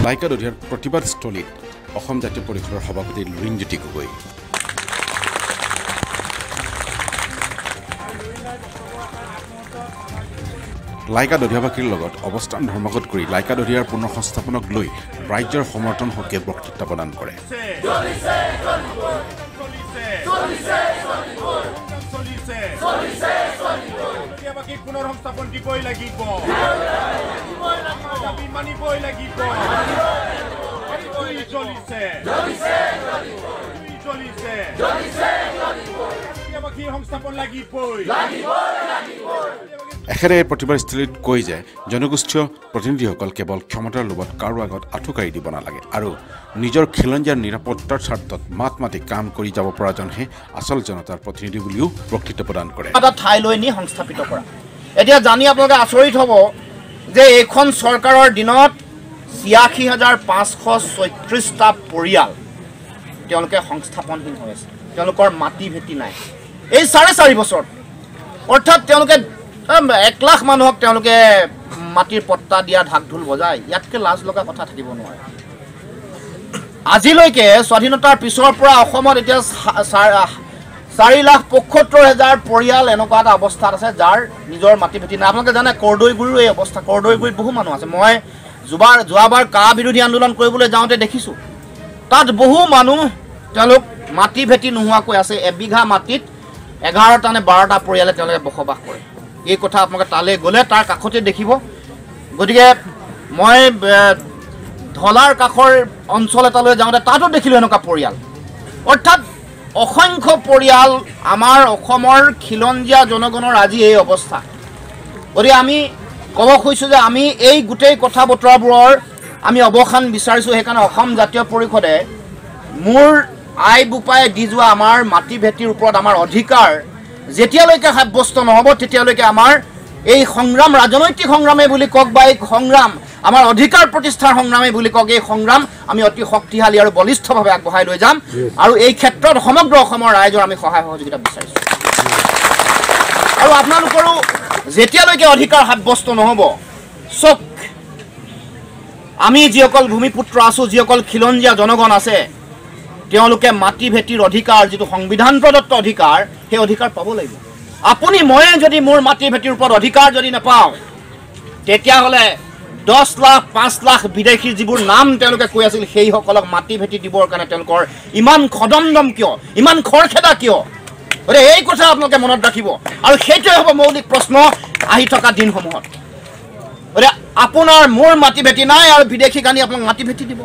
লাইকা দধিয়াৰ প্ৰতিবাদস্থলীত অসম জাতীয় পৰিষদৰ সভাপতি লুৰিণজ্যোতি গগৈ লাইকা দধিয়াবাসীৰ লগত অৱস্থান ধৰ্মঘট কৰি লাইকা দধিয়াৰ পুনৰ সংস্থাপনক লৈ ৰাজ্যৰ সমৰ্থন হকে বক্তৃতা প্ৰদান কৰে পুনৰ সংস্থাপন দিবই লাগিব দাবী মানিবই লাগিব সংস্থাপন লাগিবই একেৰে প্ৰতিবাদস্থলীত কৈ যে জনগোষ্ঠীয় প্ৰতিনিধিসকল কেৱল ক্ষমতাৰ লোভত কাৰো আগত আঁঠুকাৰি দিব নালাগে আৰু নিজৰ খিলঞ্জীয়াৰ নিৰাপত্তাৰ স্বাৰ্থত মাত মাতি কাম কৰি যাব পৰাজনহে আচল জনতাৰ প্ৰতিনিধি বুলিও বক্তৃতা প্ৰদান কৰে এটা ঠাইলৈ নি সংস্থাপিত কৰা এতিয়া জানি আপোনালোকে আচৰিত হ'ব যে এইখন চৰকাৰৰ দিনত ৮৬,৫৩৬টা পৰিয়াল তেওঁলোকে সংস্থাপনহীন হৈ আছে তেওঁলোকৰ মাটি ভেটি নাই এই ৪.৫ বছৰ অৰ্থাৎ তেওঁলোকে ১ লাখ মানুহক তেওঁলোকে মাটিৰ পট্টা দিয়া ঢাক ঢোল বজায় ইয়াতকৈ লাজ লগা কথা থাকিব নোৱাৰে আজিলৈকে স্বাধীনতাৰ পিছৰ পৰা অসমত এতিয়া ৪,৭৫,০০০ পৰিয়াল এনেকুৱা এটা অৱস্থাত আছে যাৰ নিজৰ মাটি ভেটি নাই আপোনালোকে জানে কৰদৈগুৰিৰো এই অৱস্থা কৰদৈগুৰিত বহু মানুহ আছে মই যোৱাবাৰ কা বিৰোধী আন্দোলন কৰিবলৈ যাওঁতে দেখিছোঁ তাত বহু মানুহ তেওঁলোক মাটি ভেটি নোহোৱাকৈ আছে এবিঘা মাটিত ১১টা নে ১২টা পৰিয়ালে তেওঁলোকে বসবাস কৰে এই কথা আপোনালোকে তালৈ গ'লে তাৰ কাষতে দেখিব গতিকে মই ঢলাৰ কাষৰ অঞ্চল এটালৈ যাওঁতে তাতো দেখিলোঁ এনেকুৱা পৰিয়াল অৰ্থাৎ অসংখ্য পৰিয়াল আমাৰ অসমৰ খিলঞ্জীয়া জনগণৰ আজি এই অৱস্থা গতিকে আমি ক'ব খুজিছোঁ যে আমি এই গোটেই কথা বতৰাবোৰৰ আমি অৱসান বিচাৰিছোঁ সেইকাৰণে অসম জাতীয় পৰিষদে মোৰ আই বোপাই দি যোৱা আমাৰ মাটি ভেটিৰ ওপৰত আমাৰ অধিকাৰ যেতিয়ালৈকে সাব্যস্ত নহ'ব তেতিয়ালৈকে আমাৰ এই সংগ্ৰাম ৰাজনৈতিক সংগ্ৰামে বুলি কওক বা এই সংগ্ৰাম আমাৰ অধিকাৰ প্ৰতিষ্ঠাৰ সংগ্ৰামে বুলি কওক এই সংগ্ৰাম আমি অতি শক্তিশালী আৰু বলিষ্ঠভাৱে আগবঢ়াই লৈ যাম আৰু এই ক্ষেত্ৰত সমগ্ৰ অসমৰ ৰাইজৰ আমি সহায় সহযোগিতা বিচাৰিছোঁ আৰু আপোনালোকৰো যেতিয়ালৈকে অধিকাৰ সাব্যস্ত নহ'ব চক আমি যিসকল ভূমিপুত্ৰ আছোঁ যিসকল খিলঞ্জীয়া জনগণ আছে তেওঁলোকে মাটি ভেটিৰ অধিকাৰ যিটো সংবিধান প্ৰদত্ত অধিকাৰ সেই অধিকাৰ পাব লাগিব আপুনি ময়ে যদি মোৰ মাটি ভেটিৰ ওপৰত অধিকাৰ যদি নাপাওঁ তেতিয়াহ'লে 10 লাখ 5 লাখ বিদেশী যিবোৰ নাম তেওঁলোকে কৈ আছিল সেইসকলক মাটি ভেটি দিবৰ কাৰণে তেওঁলোকৰ ইমান খদমদম কিয় ইমান খৰখেদা কিয় গতিকে এই কথা আপোনালোকে মনত ৰাখিব আৰু সেইটোৱে হ'ব মৌলিক প্ৰশ্ন আহি থকা দিনসমূহত গতিকে আপোনাৰ মোৰ মাটি ভেটি নাই আৰু বিদেশীক আনি আপোনাক মাটি ভেটি দিব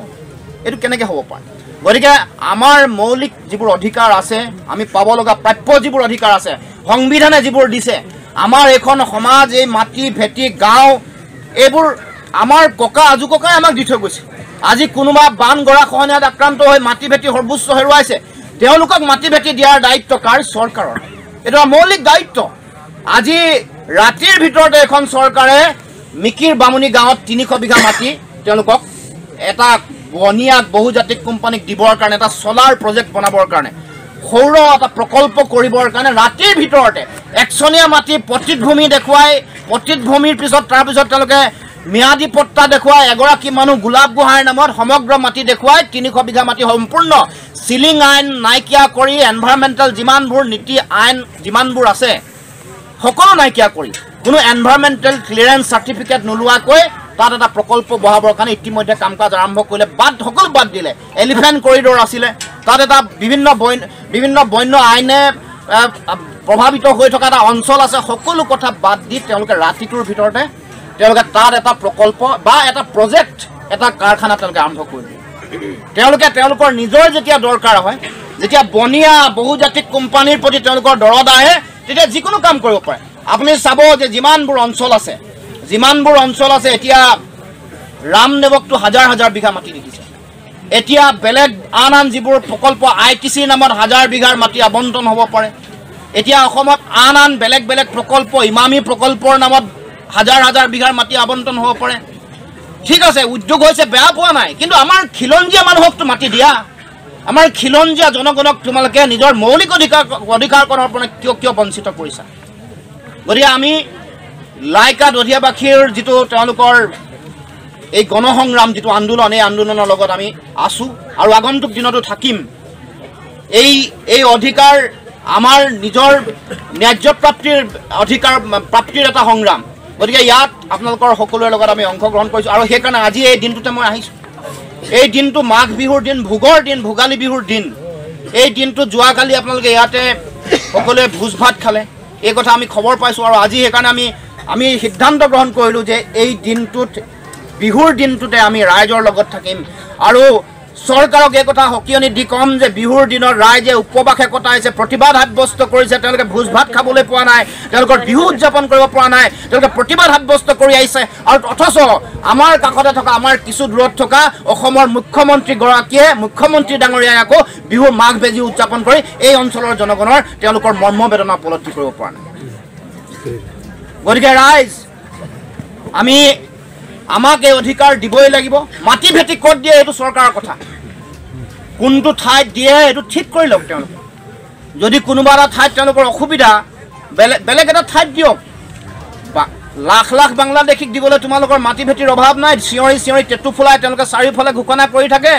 এইটো কেনেকৈ হ'ব পাৰে গতিকে আমাৰ মৌলিক যিবোৰ অধিকাৰ আছে আমি পাব লগা প্ৰাপ্য যিবোৰ অধিকাৰ আছে সংবিধানে যিবোৰ দিছে আমাৰ এখন সমাজ এই মাটি ভেটি গাঁও এইবোৰ আমাৰ ককা আজু ককাই আমাক দি থৈ গৈছে আজি কোনোবা বান গৰাখহনীয়াত আক্ৰান্ত হৈ মাটি ভেটি সৰ্বোচ্চ হেৰুৱাইছে তেওঁলোকক মাটি ভেটি দিয়াৰ দায়িত্ব কাৰ চৰকাৰৰ এইটো মৌলিক দায়িত্ব আজি ৰাতিৰ ভিতৰতে এখন চৰকাৰে মিকিৰ বামুণী গাঁৱত ৩০০ বিঘা মাটি তেওঁলোকক এটা বনিয়াক বহুজাতিক কোম্পানীক দিবৰ কাৰণে এটা চলাৰ প্ৰজেক্ট বনাবৰ কাৰণে সৌৰ এটা প্ৰকল্প কৰিবৰ কাৰণে ৰাতিৰ ভিতৰতে একচনীয়া মাটি পতিতভূমি দেখুৱাই পতিতভূমিৰ পিছত তাৰপিছত তেওঁলোকে ম্যাদী পট্টা দেখুৱাই এগৰাকী মানুহ গোলাপ গোহাঁইৰ নামত সমগ্ৰ মাটি দেখুৱাই ৩০০ বিঘা মাটি সম্পূৰ্ণ চিলিং আইন নাইকিয়া কৰি এনভাইৰমেণ্টেল যিমানবোৰ নীতি আইন যিমানবোৰ আছে সকলো নাইকিয়া কৰি কোনো এনভাইৰমেণ্টেল ক্লিয়াৰেন্স চাৰ্টিফিকেট নোলোৱাকৈ তাত এটা প্ৰকল্প বহাবৰ কাৰণে ইতিমধ্যে কাম কাজ আৰম্ভ কৰিলে সকলো বাদ দিলে এলিফেণ্ট কৰিডৰ আছিলে তাত এটা বিভিন্ন বন্য আইনে প্ৰভাৱিত হৈ থকা এটা অঞ্চল আছে সকলো কথা বাদ দি তেওঁলোকে ৰাতিটোৰ ভিতৰতে তেওঁলোকে তাত এটা প্ৰকল্প বা এটা প্ৰজেক্ট এটা কাৰখানা তেওঁলোকে আৰম্ভ কৰিলে তেওঁলোকে তেওঁলোকৰ নিজৰ যেতিয়া দৰকাৰ হয় যেতিয়া বনিয়া বহুজাতিক কোম্পানীৰ প্ৰতি তেওঁলোকৰ দৰদ আহে তেতিয়া যিকোনো কাম কৰিব পাৰে আপুনি চাব যে যিমানবোৰ অঞ্চল আছে এতিয়া ৰামদেৱকটো হাজাৰ বিঘা মাটি দেখিছে এতিয়া বেলেগ আন যিবোৰ প্ৰকল্প ITCৰ নামত 1000 বিঘাৰ মাটি আবণ্টন হ'ব পাৰে এতিয়া অসমত আন বেলেগ প্ৰকল্প ইমামী প্ৰকল্পৰ নামত 1000 বিঘাৰ মাটি আবণ্টন হ'ব পাৰে ঠিক আছে উদ্যোগ হৈছে বেয়া পোৱা নাই কিন্তু আমাৰ খিলঞ্জীয়া মানুহকতো মাটি দিয়া আমাৰ খিলঞ্জীয়া জনগণক তোমালোকে নিজৰ মৌলিক অধিকাৰকৰণৰ পৰা কিয় বঞ্চিত কৰিছা গতিকে আমি লাইকা দধিয়াবাসীৰ যিটো তেওঁলোকৰ এই গণসংগ্ৰাম যিটো আন্দোলন এই আন্দোলনৰ লগত আমি আছোঁ আৰু আগন্তুক দিনতো থাকিম এই অধিকাৰ আমাৰ নিজৰ ন্যায্য প্ৰাপ্তিৰ এটা সংগ্ৰাম গতিকে ইয়াত আপোনালোকৰ সকলোৰে লগত আমি অংশগ্ৰহণ কৰিছোঁ আৰু সেইকাৰণে আজি এই দিনটোতে মই আহিছোঁ এই দিনটো মাঘ বিহুৰ দিন ভোগৰ দিন ভোগালী বিহুৰ দিন এই দিনটো যোৱাকালি আপোনালোকে ইয়াতে সকলোৱে ভোজ ভাত খালে এই কথা আমি খবৰ পাইছোঁ আৰু আজি সেইকাৰণে আমি সিদ্ধান্ত গ্ৰহণ কৰিলোঁ যে এই দিনটোত বিহুৰ দিনটোতে আমি ৰাইজৰ লগত থাকিম আৰু চৰকাৰক এই কথা সকিয়নি দি ক'ম যে বিহুৰ দিনত ৰাইজে উপবাসে কটাইছে প্ৰতিবাদ সাব্যস্ত কৰিছে তেওঁলোকে ভোজ ভাত খাবলৈ পোৱা নাই তেওঁলোকৰ বিহু উদযাপন কৰিব পৰা নাই তেওঁলোকে প্ৰতিবাদ সাব্যস্ত কৰি আহিছে আৰু অথচ আমাৰ কাষতে থকা আমাৰ কিছু দূৰত থকা অসমৰ মুখ্যমন্ত্ৰী ডাঙৰীয়াই আকৌ বিহুৰ মাঘ বেজি উদযাপন কৰি এই অঞ্চলৰ জনগণৰ তেওঁলোকৰ মৰ্মবেদনা উপলব্ধি কৰিব পৰা নাই গতিকে ৰাইজ আমাক এই অধিকাৰ দিবই লাগিব মাটি ভেটি ক'ত দিয়ে এইটো চৰকাৰৰ কথা কোনটো ঠাইত দিয়ে এইটো ঠিক কৰি লওক তেওঁলোকে যদি কোনোবা এটা ঠাইত তেওঁলোকৰ অসুবিধা বেলেগ এটা ঠাইত দিয়ক লাখ লাখ বাংলাদেশীক দিবলৈ তোমালোকৰ মাটি ভেটিৰ অভাৱ নাই চিঞৰি টেটু ফুলাই তেওঁলোকে চাৰিওফালে ঘোষণা কৰি থাকে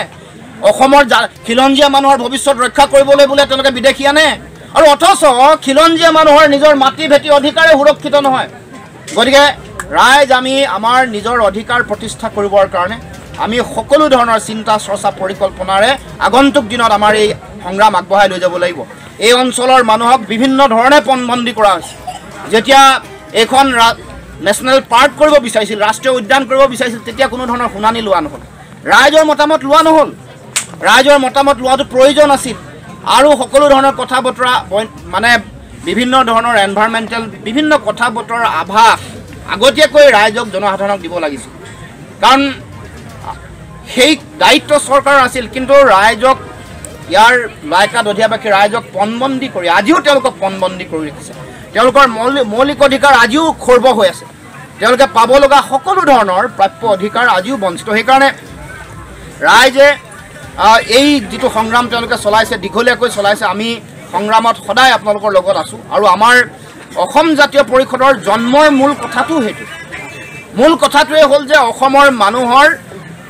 অসমৰ খিলঞ্জীয়া মানুহৰ ভৱিষ্যত ৰক্ষা কৰিবলৈ বোলে তেওঁলোকে বিদেশী আনে আৰু অথচ খিলঞ্জীয়া মানুহৰ নিজৰ মাটি ভেটি অধিকাৰে সুৰক্ষিত নহয় গতিকে ৰাইজ আমি আমাৰ নিজৰ অধিকাৰ প্ৰতিষ্ঠা কৰিবৰ কাৰণে আমি সকলো ধৰণৰ চিন্তা চৰ্চা পৰিকল্পনাৰে আগন্তুক দিনত আমাৰ এই সংগ্ৰাম আগবঢ়াই লৈ যাব লাগিব এই অঞ্চলৰ মানুহক বিভিন্ন ধৰণে পণবন্দী কৰা হৈছে যেতিয়া এইখন নেশ্যনেল পাৰ্ক কৰিব বিচাৰিছিল ৰাষ্ট্ৰীয় উদ্যান কৰিব বিচাৰিছিল তেতিয়া কোনো ধৰণৰ শুনানি লোৱা নহ'ল ৰাইজৰ মতামত লোৱা নহ'ল ৰাইজৰ মতামত লোৱাটো প্ৰয়োজন আছিল আৰু সকলো ধৰণৰ কথা বতৰা মানে বিভিন্ন ধৰণৰ এনভাইৰনমেণ্টেল বিভিন্ন কথা বতৰাৰ আভাস আগতীয়াকৈ ৰাইজক জনসাধাৰণক দিব লাগিছিল কাৰণ সেই দায়িত্ব চৰকাৰৰ আছিল কিন্তু ৰাইজক ইয়াৰ লায়কাত অধিয়াবাসী ৰাইজক পণবন্দী কৰি আজিও তেওঁলোকক পণবন্দী কৰি ৰাখিছে তেওঁলোকৰ মৌলিক অধিকাৰ আজিও খৰ্ব হৈ আছে তেওঁলোকে পাব লগা সকলো ধৰণৰ প্ৰাপ্য অধিকাৰ আজিও বঞ্চিত সেইকাৰণে ৰাইজে এই যিটো সংগ্ৰাম তেওঁলোকে চলাইছে দীঘলীয়াকৈ চলাইছে আমি সংগ্ৰামত সদায় আপোনালোকৰ লগত আছোঁ আৰু আমাৰ অসম জাতীয় পৰিষদৰ জন্মৰ মূল কথাটোৱে হ'ল যে অসমৰ মানুহৰ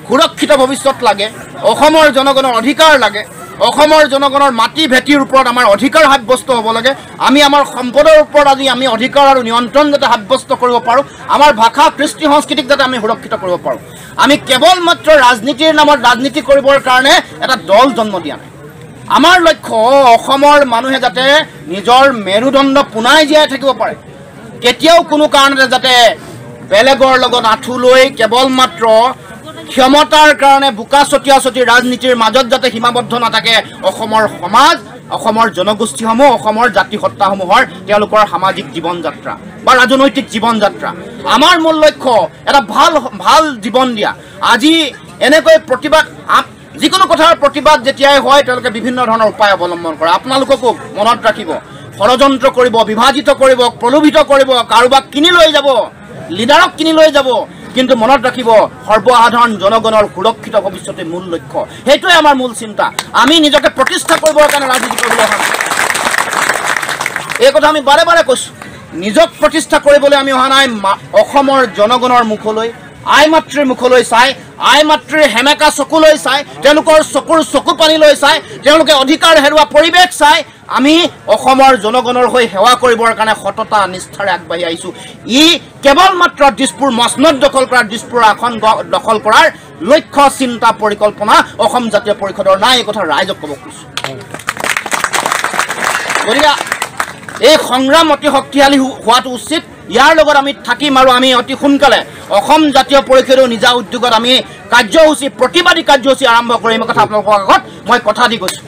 সুৰক্ষিত ভৱিষ্যত লাগে অসমৰ জনগণৰ অধিকাৰ লাগে অসমৰ জনগণৰ মাটি ভেটিৰ ওপৰত আমাৰ অধিকাৰ সাব্যস্ত হ'ব লাগে আমি আমাৰ সম্পদৰ ওপৰত আজি আমি অধিকাৰ আৰু নিয়ন্ত্ৰণ যাতে সাব্যস্ত কৰিব পাৰোঁ আমাৰ ভাষা কৃষ্টি সংস্কৃতিক যাতে আমি সুৰক্ষিত কৰিব পাৰোঁ আমি কেৱল মাত্ৰ ৰাজনীতিৰ নামত ৰাজনীতি কৰিবৰ কাৰণে এটা দল জন্ম দিয়া নাই আমাৰ লক্ষ্য অসমৰ মানুহে যাতে নিজৰ মেৰুদণ্ড পুনাই জীয়াই থাকিব পাৰে কেতিয়াও কোনো কাৰণতে যাতে বেলেগৰ লগত আঁঠু লৈ কেৱল মাত্ৰ ক্ষমতাৰ কাৰণে বোকা ছটিয়া ৰাজনীতিৰ মাজত যাতে সীমাবদ্ধ নাথাকে অসমৰ সমাজ অসমৰ জনগোষ্ঠীসমূহ অসমৰ জাতি সত্তাসমূহৰ তেওঁলোকৰ সামাজিক জীৱন যাত্ৰা বা ৰাজনৈতিক জীৱন যাত্ৰা আমাৰ মূল লক্ষ্য এটা ভাল জীৱন দিয়া আজি এনেকৈ প্ৰতিবাদ যিকোনো কথাৰ প্ৰতিবাদ যেতিয়াই হয় তেওঁলোকে বিভিন্ন ধৰণৰ উপায় অৱলম্বন কৰে আপোনালোককো মনত ৰাখিব ষড়যন্ত্ৰ কৰিব বিভাজিত কৰিব প্ৰলোভিত কৰিব কাৰোবাক কিনি লৈ যাব লিডাৰক কিনি লৈ যাব কিন্তু মনত ৰাখিব সৰ্বসাধাৰণ জনগণৰ সুৰক্ষিত ভৱিষ্যতে মূল লক্ষ্য সেইটোৱে আমাৰ মূল চিন্তা আমি নিজকে প্ৰতিষ্ঠা কৰিবৰ কাৰণে ৰাজনীতি কৰিবলৈ অহা নাই এই কথা আমি বাৰে বাৰে কৈছোঁ নিজক প্ৰতিষ্ঠা কৰিবলৈ আমি অহা নাই অসমৰ জনগণৰ মুখলৈ আই মাতৃৰ মুখলৈ চাই আই মাতৃৰ হেমেকা চকুলৈ চাই তেওঁলোকৰ চকু পানীলৈ চাই তেওঁলোকে অধিকাৰ হেৰুৱা পৰিৱেশ চাই আমি অসমৰ জনগণৰ হৈ সেৱা কৰিবৰ কাৰণে সততা নিষ্ঠাৰে আগবাঢ়ি আহিছোঁ ই কেৱল মাত্ৰ দিছপুৰ মছনদ দখল কৰা দিছপুৰ আসন দখল কৰাৰ লক্ষ্য চিন্তা পৰিকল্পনা অসম জাতীয় পৰিষদৰ নাই এই কথা ৰাইজক ক'ব খুজিছোঁ গতিকে এই সংগ্ৰাম অতি শক্তিশালী হোৱাটো উচিত ইয়াৰ লগত আমি থাকিম আৰু আমি অতি সোনকালে অসম জাতীয় পৰিষদৰ নিজা উদ্যোগত আমি কাৰ্যসূচী প্ৰতিবাদী কাৰ্যসূচী আৰম্ভ কৰিম কথা আপোনালোকৰ আগত মই কথা দি গৈছোঁ